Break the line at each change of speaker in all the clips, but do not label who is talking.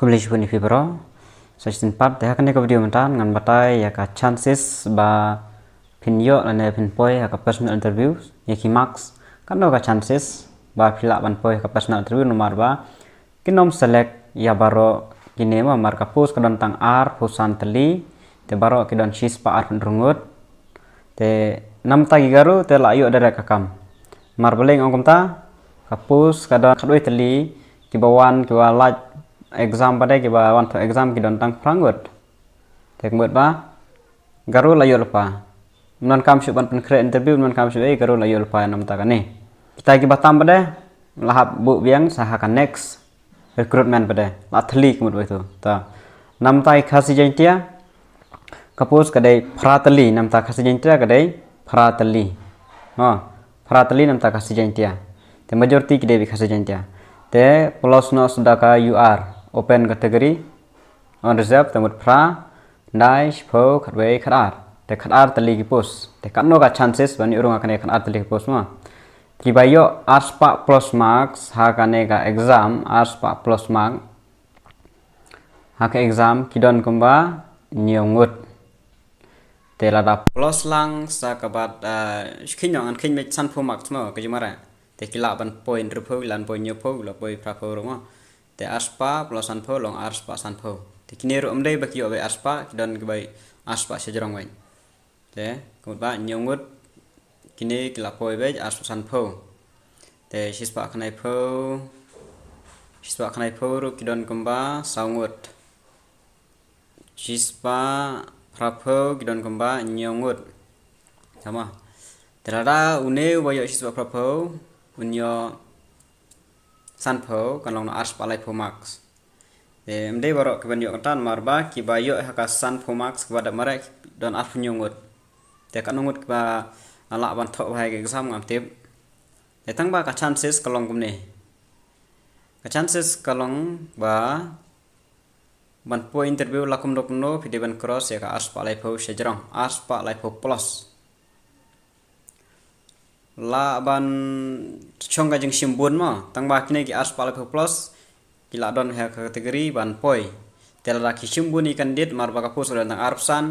Kulish pun fibro section part teh kan ke video mentan ngan batai ya ka chances ba pinyo lane pinpoi ya ka personal interview ya ki marks kan no ka chances ba phila ban poi ka personal interview nomor ba kinom select ya baro kini ma mar ka post kadon tang ar pusan teli te baro kidon shis pa ar rungut te nam tagi garu te la ayo dere ka kam mar beleng ongkom ta ka post kadon kadoi teli ki bawan ki wa like exam pada kita want exam kita tentang pranggut tek buat ba garu layu lupa non kam syuban pen kre interview non kam syubai garu layu lupa nam ta kane kita ki batam pada lahap bu biang sahakan next recruitment pada lathli kemut itu ta nam ta khasi jaintia kapus kadai pratali nam ta khasi jaintia kadai pratali pratali nam ta khasi jaintia te majority kidai khasi jaintia te plus no sedaka UR open category on reserve temut pra dai pho khatwei khatar te khatar tali ki post te kanno ka chances bani urung akane khatar tali ki post ma tribayo arspa plus marks ha kane ka exam arspa plus mark ha ka exam kidon kumba nyongut te lada plus lang sa kabat khinyong an khiny me san pho marks ma ka jumara te kila ban point rupho lan point nyopho la point pra pho ro te aspa plus sanpho long aspa sanpho te kini ro amdai baki obe aspa kidon ke bai aspa sejrong bai te kumba nyongut kini kila poi bai aspa sanpho te sispa khnai pho ro kidon kumba saungut sispa prapho kidon kumba nyongut sama terada une bayo sispa prapho unyo sanpho kan long ars palai pho max mde baro ke ban yo tan marba ki bayo ha sanpho max ke bada marek don ar nyongut te kan ngut ba ala ban tho hai exam ngam tip te tang ba ka chances kalong kumne ka chances kalong ba ban po interview lakum dokno pide ban cross ya ka ars palai pho sejrong ars palai pho plus la ban chongga jeng simbun ma tang ba kine ki ars palai plus kila don ha kategori ban poi tela ki simbun ikan dit mar ba ka pos tang arpsan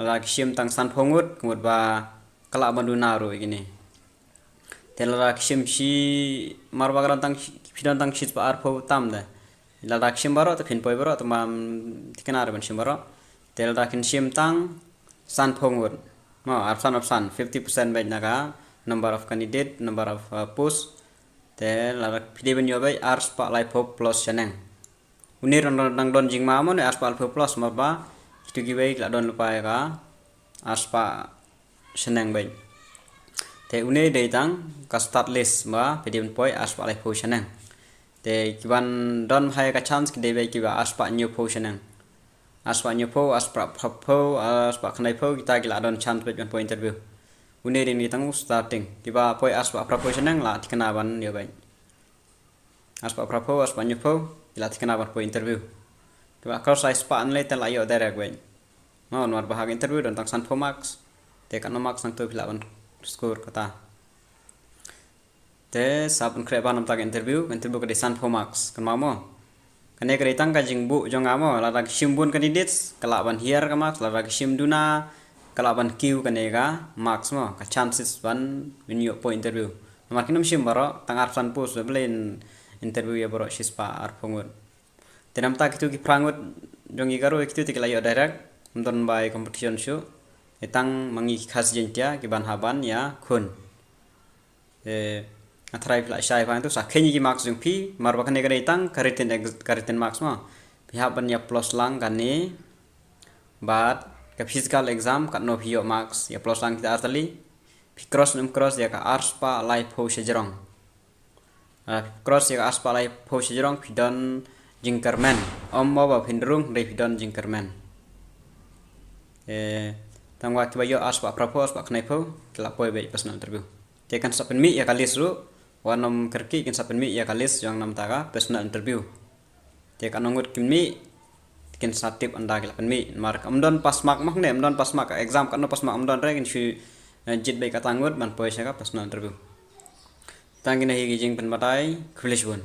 la ki sim tang san phongut kumut ba kala ban dunaru igini tela ki sim si mar ba tang pidan tang shit pa arpho tam da la dak sim baro ta pin poi baro tamam tikanar ban sim baro tela kin sim tang san phongut ma arpsan 50% bai naga number of candidate, number of posts, te la pide ben yobai ars pa lai pho plus chaneng. Unir nang don jing ma mon ars pa pho plus ma ba itu gi bai la don lupa ka ars pa chaneng bai. Te une dei tang ka start list ma pide ben poi ars pa lai pho chaneng. Te kiban don hai ka chance ki dei bai ki ba ars pa new pho chaneng. Ars pa new pho ars pa pho ars pa khnai pho kita ki la don chance ben poi interview. Une ini tang starting tiba poi aspa prapo senang la tikanaban yo bai aspa prapo aspa nyupo la tikanaban poi interview tiba cross size pa anle tel ayo direct bai no war bahag interview don tang san max te kan max sang to pilaban score kata te sabun kreba nam tag interview ke de san max kan mamo kane kre tang ka jingbu jong amo la rak simbun candidates kalaban hier ka max la rak sim duna kalaban Q kanega marks mo ka chances ban winyo po interview nomar kinam sim baro tangar san post belen interview ya baro sispa ar pongut tenam ta kitu ki prangut jongi garo kitu ti kalayo direct don by competition show etang mangi khas jentia ki ban haban ya khun atrai pla shai ban tu sa khenyi ki marks jong pi mar ba kanega etang kariten marks mo pi haban ya plus lang kane bat ka physical exam kat no pio marks ya plus lang kita artali cross ya ka arspa lai pho sejrong cross ya ka arspa lai pho sejrong pidon jingkermen ommo ba phindrung re pidon jingkermen tangwa ki bayo arspa propose pa knai pho kala poi be personal interview te kan sapen mi ya kalis ru wanom kerki kan sapen mi ya kalis yang nam taga personal interview te kan ngut kimi kin satip anda kila penmi mar amdon pas mak ne amdon pas mak exam kan no pas mak amdon re kin shi jit bai katangut man poi saka personal interview tangina higi jing pen batai kulish bun